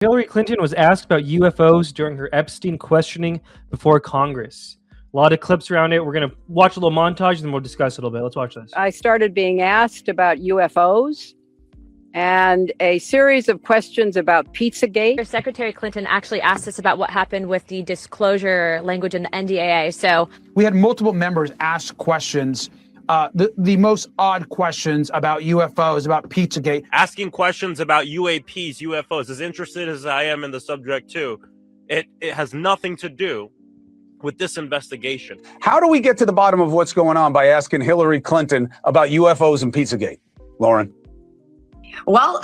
Hilary Clinton was asked about UFOs during her Epstein questioning before Congress. A lot of clips around it. We're going to watch a little montage and then we'll discuss it a little bit. Let's watch this. I started being asked about UFOs and a series of questions about Pizzagate. Secretary Clinton actually asked us about what happened with the disclosure language in the NDAA. So we had multiple members ask questions, the most odd questions about UFOs, about Pizzagate. Asking questions about UAPs, UFOs, as interested as I am in the subject too, it has nothing to do with this investigation. How do we get to the bottom of what's going on by asking Hilary Clinton about UFOs and Pizzagate? Lauren? Well,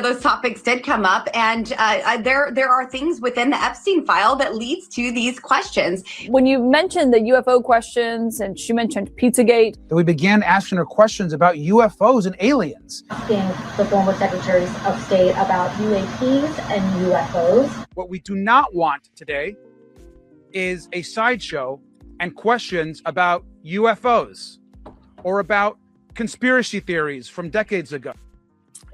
those topics did come up, and there are things within the Epstein file that leads to these questions. When you mentioned the UFO questions, and she mentioned Pizzagate, we began asking her questions about UFOs and aliens. Asking the former secretaries of state about UAPs and UFOs. What we do not want today is a sideshow and questions about UFOs or about conspiracy theories from decades ago.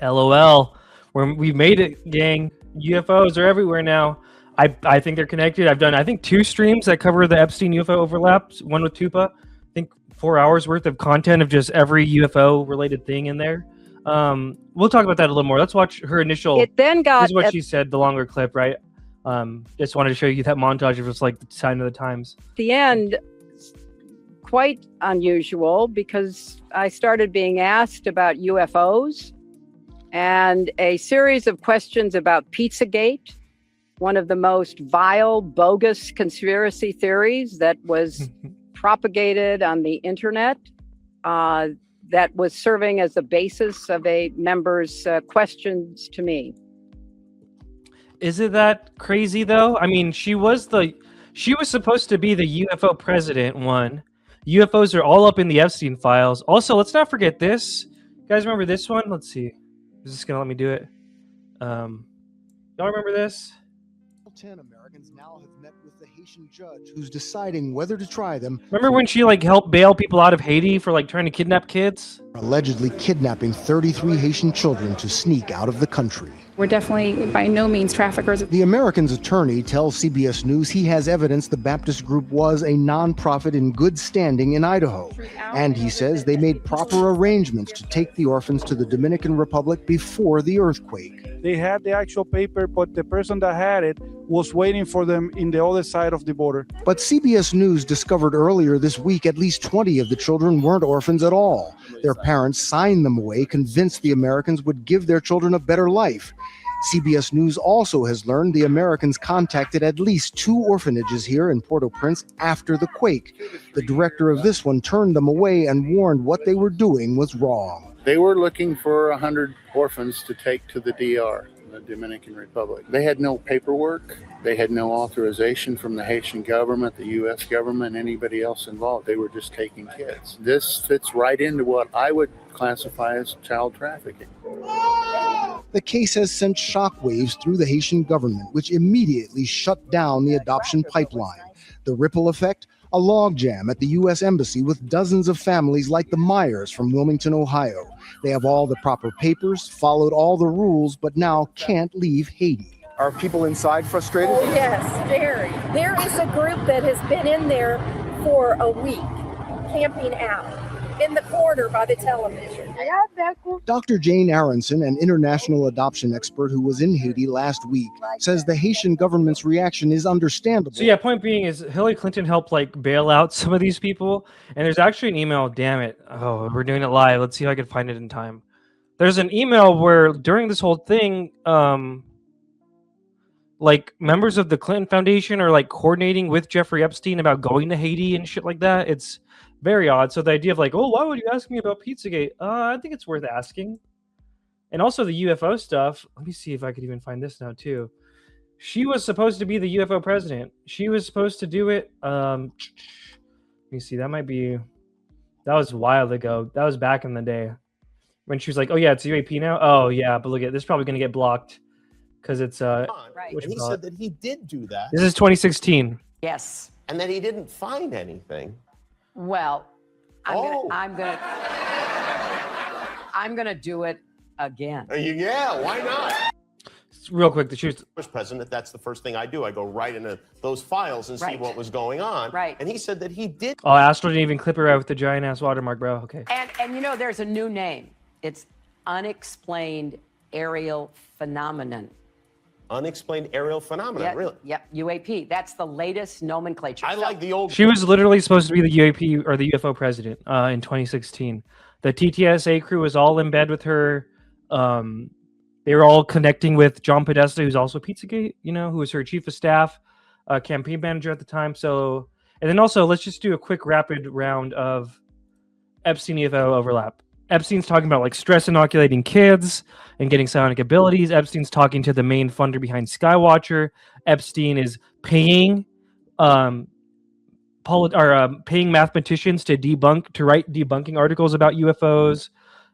LOL. We've made it, gang. UFOs are everywhere now. I think they're connected. I've done, I think, 2 streams that cover the Epstein UFO overlaps. One with Tupa. I think 4 hours worth of content of just every UFO related thing in there. We'll talk about that a little more. Let's watch her initial. It then got. This is what she said, the longer clip, right? Just wanted to show you that montage of just like the sign of the times. The end, quite unusual because I started being asked about UFOs and a series of questions about Pizzagate, one of the most vile, bogus conspiracy theories that was propagated on the internet, that was serving as the basis of a member's questions to me. Is it that crazy though? I mean, she was supposed to be the UFO president. One, UFOs are all up in the Epstein files. Also, let's not forget this. You guys remember this one? Let's see. Is this gonna let me do it? Y'all remember this? 10 Americans now have met with the Haitian judge who's deciding whether to try them. Remember when she helped bail people out of Haiti for trying to kidnap kids? Allegedly kidnapping 33 Haitian children to sneak out of the country. We're definitely by no means traffickers. The American's attorney tells CBS News he has evidence the Baptist group was a nonprofit in good standing in Idaho. And he says they made proper arrangements to take the orphans to the Dominican Republic before the earthquake. They had the actual paper, but the person that had it was waiting for them in the other side of the border. But CBS News discovered earlier this week at least 20 of the children weren't orphans at all. Their parents signed them away, convinced the Americans would give their children a better life. CBS News also has learned the Americans contacted at least 2 orphanages here in Port-au-Prince after the quake. The director of this one turned them away and warned what they were doing was wrong. They were looking for 100 orphans to take to the DR, the Dominican Republic. They had no paperwork. They had no authorization from the Haitian government, the U.S. government, anybody else involved. They were just taking kids. This fits right into what I would classify as child trafficking. The case has sent shockwaves through the Haitian government, which immediately shut down the adoption pipeline. The ripple effect? A logjam at the U.S. Embassy with dozens of families like the Myers from Wilmington, Ohio. They have all the proper papers, followed all the rules, but now can't leave Haiti. Are people inside frustrated? Oh, yes, very. There is a group that has been in there for a week, camping out in the corner by the television. Dr. Jane Aronson, an international adoption expert who was in Haiti last week, says the Haitian government's reaction is understandable. So yeah, point being is Hillary Clinton helped bail out some of these people, and there's actually an email. Damn it! Oh, we're doing it live. Let's see if I can find it in time. There's an email where during this whole thing, members of the Clinton Foundation are coordinating with Jeffrey Epstein about going to Haiti and shit like that. It's very odd. So the idea of oh, why would you ask me about Pizzagate? I think it's worth asking. And also the UFO stuff. Let me see if I could even find this now too. She was supposed to be the UFO president. She was supposed to do it. Let me see. That was a while ago. That was back in the day when she was like, oh yeah, it's UAP now. Oh yeah, but look at this. Is probably going to get blocked because it's right. And he said that he did do that. This is 2016. Yes. And that he didn't find anything. Well, I'm gonna do it again. Yeah, why not? real quick, the truth. Was president, that's the first thing I do. I go right into those files and see what was going on. Right. And he said that he did. Oh, Astro didn't even clip her out with the giant ass watermark, bro. Okay. And you know, there's a new name. It's unexplained aerial phenomenon. Unexplained aerial phenomenon, Yep, really? Yep, UAP. That's the latest nomenclature. I like the old. She was literally supposed to be the UAP or the UFO president in 2016. The TTSA crew was all in bed with her. They were all connecting with John Podesta, who's also Pizzagate, you know, who was her chief of staff, campaign manager at the time. So, and then also, let's just do a quick rapid round of Epstein UFO overlap. Epstein's talking about like stress inoculating kids and getting psionic abilities. Epstein's talking to the main funder behind Skywatcher. Epstein is paying paying mathematicians to write debunking articles about UFOs.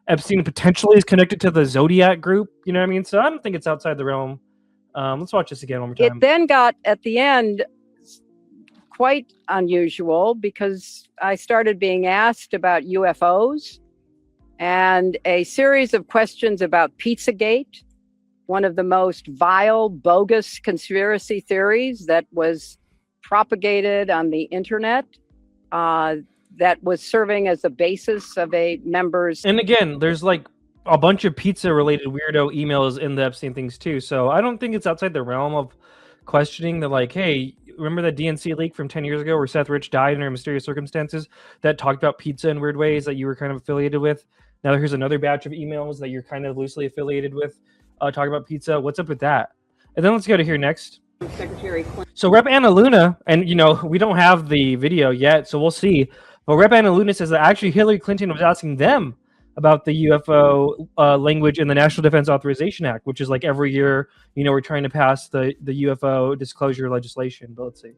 Epstein potentially is connected to the Zodiac group. You know what I mean? So I don't think it's outside the realm. Let's watch this again one more time. It then got, at the end, quite unusual because I started being asked about UFOs and a series of questions about Pizzagate, one of the most vile, bogus conspiracy theories that was propagated on the internet, that was serving as the basis of a member's. And again, there's like a bunch of pizza-related weirdo emails in the Epstein things too. So I don't think it's outside the realm of questioning that, like, hey, remember that DNC leak from 10 years ago where Seth Rich died under mysterious circumstances that talked about pizza in weird ways that you were kind of affiliated with? Now here's another batch of emails that you're kind of loosely affiliated with, talking about pizza. What's up with that? And then let's go to here next. Secretary Clinton. So Rep. Anna Luna, and you know, we don't have the video yet, so we'll see. But Rep. Anna Luna says that actually Hillary Clinton was asking them about the UFO language in the National Defense Authorization Act, which is like every year, you know, we're trying to pass the UFO disclosure legislation. But let's see.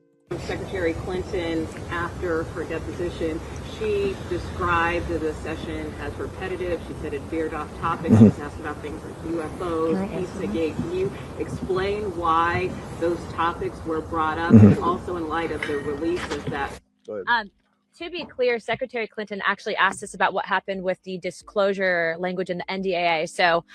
Secretary Clinton, after her deposition, she described the session as repetitive. She said it veered off topic. She was asked about things like UFOs, Pizzagate. Can you explain why those topics were brought up, and also in light of the release of that? To be clear, Secretary Clinton actually asked us about what happened with the disclosure language in the NDAA. So,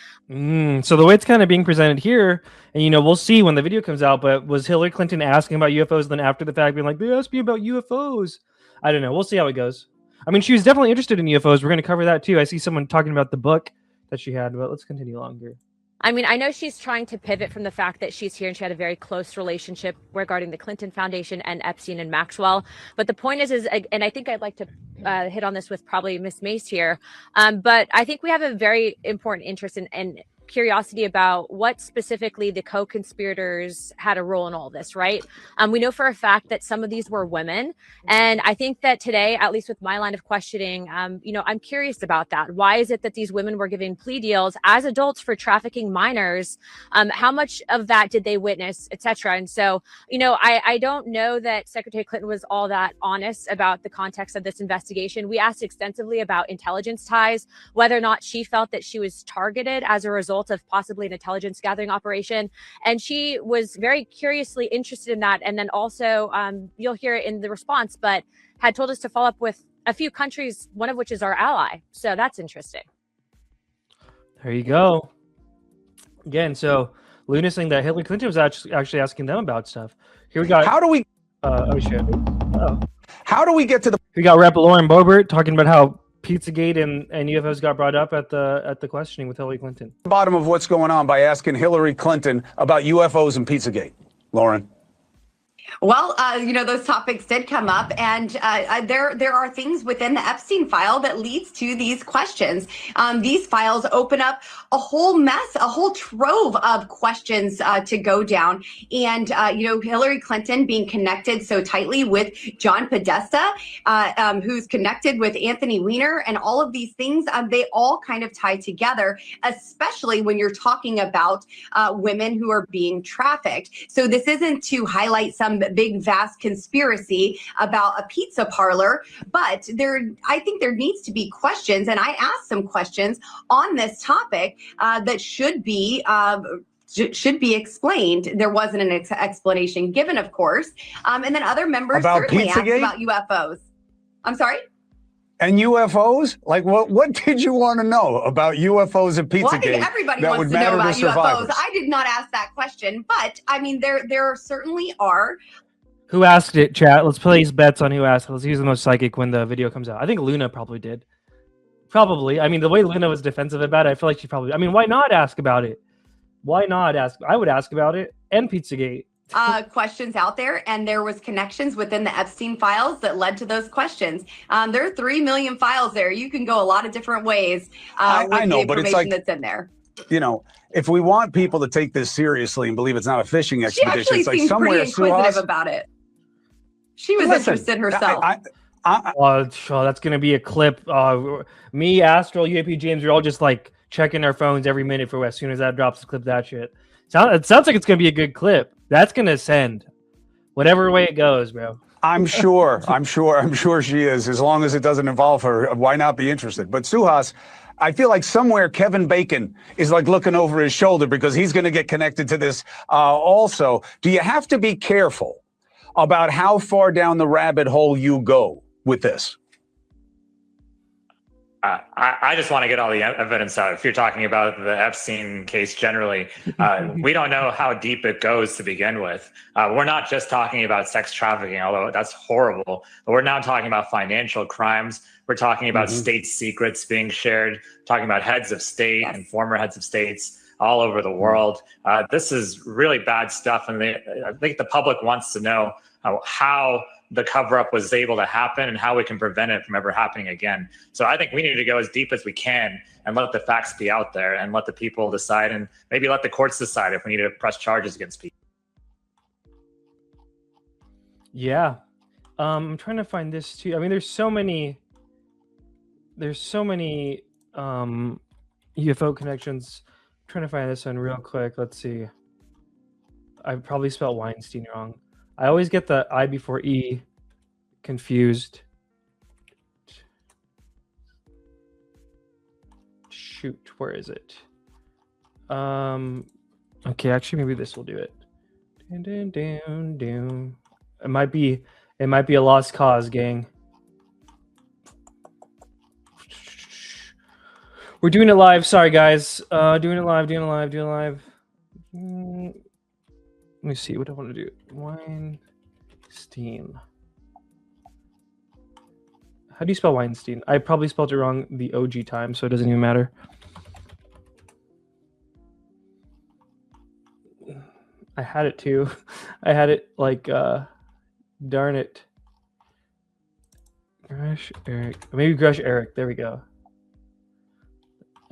so the way it's kind of being presented here, and you know, we'll see when the video comes out, but was Hillary Clinton asking about UFOs, and then after the fact being like, they asked me about UFOs? I don't know. We'll see how it goes. I mean, she was definitely interested in UFOs. We're going to cover that too. I see someone talking about the book that she had, but let's continue longer. I mean, I know she's trying to pivot from the fact that she's here and she had a very close relationship regarding the Clinton Foundation and Epstein and Maxwell. But the point is, and I think I'd like to hit on this with probably Miss Mace here, but I think we have a very important interest in curiosity about what specifically the co-conspirators had a role in all this, right? We know for a fact that some of these were women. And I think that today, at least with my line of questioning, you know, I'm curious about that. Why is it that these women were giving plea deals as adults for trafficking minors? How much of that did they witness, etc.? And so, you know, I don't know that Secretary Clinton was all that honest about the context of this investigation. We asked extensively about intelligence ties, whether or not she felt that she was targeted as a result of possibly an intelligence gathering operation. And she was very curiously interested in that. And then also, you'll hear it in the response, but had told us to follow up with a few countries, one of which is our ally. So that's interesting. There you go. Again, so Luna saying that Hillary Clinton was actually asking them about stuff. Here we got. How do we? Oh shit. Oh. How do we get to the? We got Rep. Lauren Boebert talking about how Pizzagate and UFOs got brought up at the questioning with Hillary Clinton. Bottom of what's going on by asking Hillary Clinton about UFOs and Pizzagate, Lauren. Well, you know, those topics did come up, and there are things within the Epstein file that leads to these questions. These files open up a whole mess, a whole trove of questions to go down. And, you know, Hillary Clinton being connected so tightly with John Podesta, who's connected with Anthony Weiner, and all of these things, they all kind of tie together, especially when you're talking about women who are being trafficked. So this isn't to highlight some big vast conspiracy about a pizza parlor, but I think there needs to be questions, and I asked some questions on this topic that should be explained. There wasn't an explanation given, of course, and then other members about certainly asked Pizzagate? about UFOs. I'm sorry? And UFOs? Like, what did you want to know about UFOs and Pizzagate? Well, I think everybody that wants would to know matter about to survivors? UFOs. I did not ask that question, but I mean, there certainly are. Who asked it, chat? Let's place bets on who asked it. Let's use the most psychic when the video comes out. I think Luna probably did. Probably. I mean, the way Luna was defensive about it, I feel like she probably... I mean, why not ask about it? Why not ask? I would ask about it and Pizzagate. Questions out there, and there was connections within the Epstein files that led to those questions. There are 3 million files there. You can go a lot of different ways with I know, the but it's information like, that's in there. You know, if we want people to take this seriously and believe it's not a fishing She expedition, actually it's like seemed somewhere pretty inquisitive Suhas, about it. She was Listen, interested herself. That's gonna be a clip. Me, Astral, UAP, James, we're all just like checking our phones every minute for as soon as that drops. Clip that shit. It sounds like it's gonna be a good clip. That's gonna send, whatever way it goes, bro. I'm sure she is. As long as it doesn't involve her, why not be interested? But Suhas, I feel like somewhere Kevin Bacon is like looking over his shoulder because he's going to get connected to this also. Do you have to be careful about how far down the rabbit hole you go with this? I just want to get all the evidence out. If you're talking about the Epstein case generally, we don't know how deep it goes to begin with. We're not just talking about sex trafficking, although that's horrible, but we're now talking about financial crimes. We're talking about state secrets being shared, talking about heads of state and former heads of states all over the world. This is really bad stuff. And I think the public wants to know how the cover-up was able to happen and how we can prevent it from ever happening again. So I think we need to go as deep as we can and let the facts be out there and let the people decide, and maybe let the courts decide if we need to press charges against people. Yeah. I'm trying to find this too. I mean, there's so many UFO connections. I'm trying to find this one real quick. Let's see. I probably spelled Weinstein wrong. I always get the I before E confused. Shoot, where is it? Okay, actually maybe this will do it. It might be a lost cause, gang. We're doing it live. Sorry guys. Doing it live. Let me see what I want to do. Weinstein. How do you spell Weinstein? I probably spelled it wrong the OG time, so it doesn't even matter. I had it too. I had it like, darn it. Grush Eric. Maybe Grush Eric. There we go.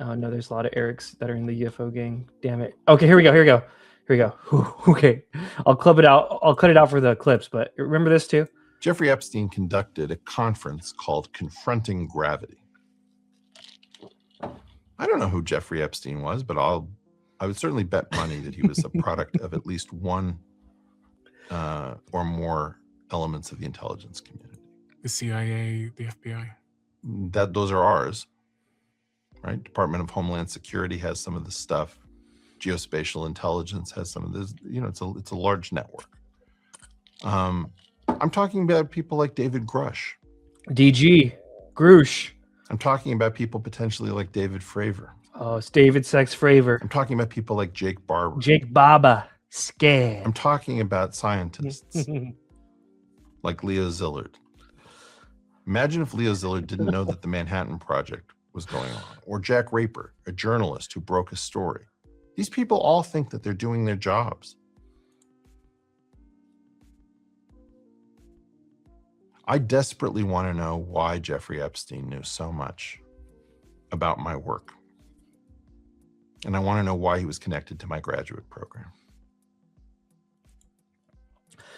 Oh no, there's a lot of Erics that are in the UFO gang. Damn it. Okay, here we go. Okay, I'll clip it out. I'll cut it out for the clips, but remember this too? Jeffrey Epstein conducted a conference called Confronting Gravity. I don't know who Jeffrey Epstein was, but I would certainly bet money that he was a product of at least one or more elements of the intelligence community. The CIA, the FBI. Those are ours, right? Department of Homeland Security has some of this stuff. Geospatial intelligence has some of this. You know, it's a large network. I'm talking about people like David Grush. DG. Grush. I'm talking about people potentially like David Fravor. Oh, it's David Sex Fravor. I'm talking about people like Jake Barber. Jake Baba. Scared. I'm talking about scientists like Leo Szilard. Imagine if Leo Szilard didn't know that the Manhattan Project was going on, or Jack Raper, a journalist who broke a story. These people all think that they're doing their jobs. I desperately want to know why Jeffrey Epstein knew so much about my work. And I want to know why he was connected to my graduate program.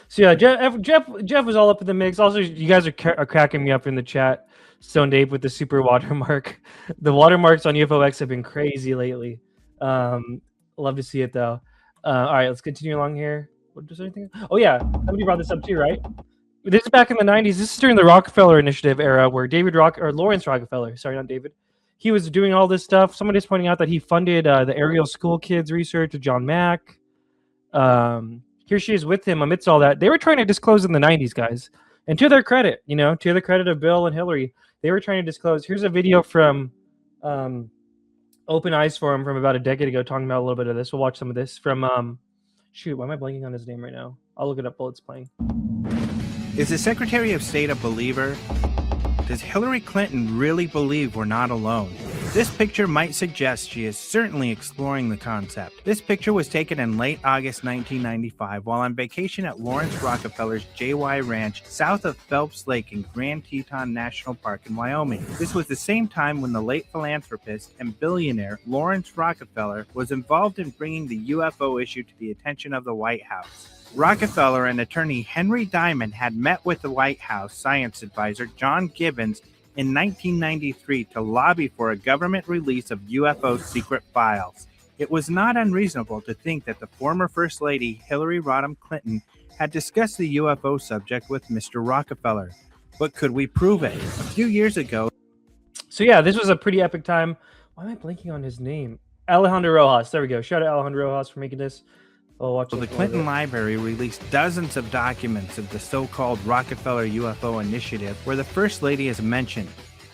So yeah, Jeff was all up in the mix. Also, you guys are cracking me up in the chat. Stone Dave with the super watermark. The watermarks on UFOX have been crazy lately. Love to see it though. All right, let's continue along here. What is anything? Oh yeah, somebody brought this up too, right? This is back in the 90s. This is during the Rockefeller Initiative era, where Lawrence Rockefeller, sorry, not David, he was doing all this stuff. Somebody's pointing out that he funded the aerial school kids research with John Mack. Here she is with him amidst all that. They were trying to disclose in the 90s, guys. And to their credit, to the credit of Bill and Hillary, They were trying to disclose. Here's a video from Open Eyes Forum from about a decade ago talking about a little bit of this. We'll watch some of this from shoot, why am I blanking on his name right now? I'll look it up while it's playing. Is the Secretary of State a believer? Does Hilary Clinton really believe we're not alone? This picture might suggest she is certainly exploring the concept. This picture was taken in late August 1995 while on vacation at Lawrence Rockefeller's JY Ranch south of Phelps Lake in Grand Teton National Park in Wyoming. This was the same time when the late philanthropist and billionaire Lawrence Rockefeller was involved in bringing the UFO issue to the attention of the White House. Rockefeller and attorney Henry Diamond had met with the White House science advisor John Gibbons in 1993 to lobby for a government release of UFO secret files. It was not unreasonable to think that the former First Lady Hillary Rodham Clinton had discussed the UFO subject with Mr. Rockefeller. But could we prove it? A few years ago. So yeah, this was a pretty epic time. Why am I blanking on his name? Alejandro Rojas. There we go. Shout out Alejandro Rojas for making this. So the Clinton Library released dozens of documents of the so-called Rockefeller UFO initiative where the First Lady is mentioned.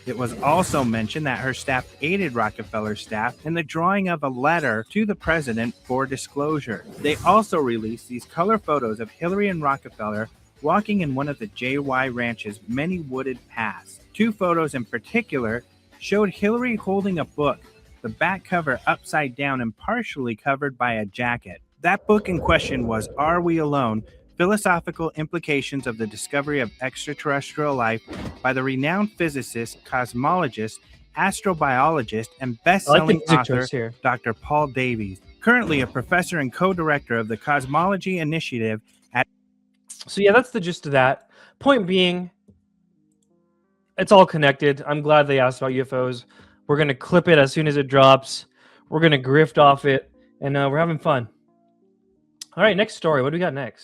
It was also mentioned that her staff aided Rockefeller's staff in the drawing of a letter to the president for disclosure. They also released these color photos of Hillary and Rockefeller walking in one of the JY Ranch's many wooded paths. Two photos in particular showed Hillary holding a book, the back cover upside down and partially covered by a jacket. That book in question was Are We Alone? Philosophical Implications of the Discovery of Extraterrestrial Life by the renowned physicist, cosmologist, astrobiologist, and best-selling author Dr. Paul Davies, currently a professor and co-director of the Cosmology Initiative at... So yeah, that's the gist of that. Point being, it's all connected. I'm glad they asked about UFOs. We're going to clip it as soon as it drops. We're going to grift off it, and we're having fun. All right, next story. What do we got next?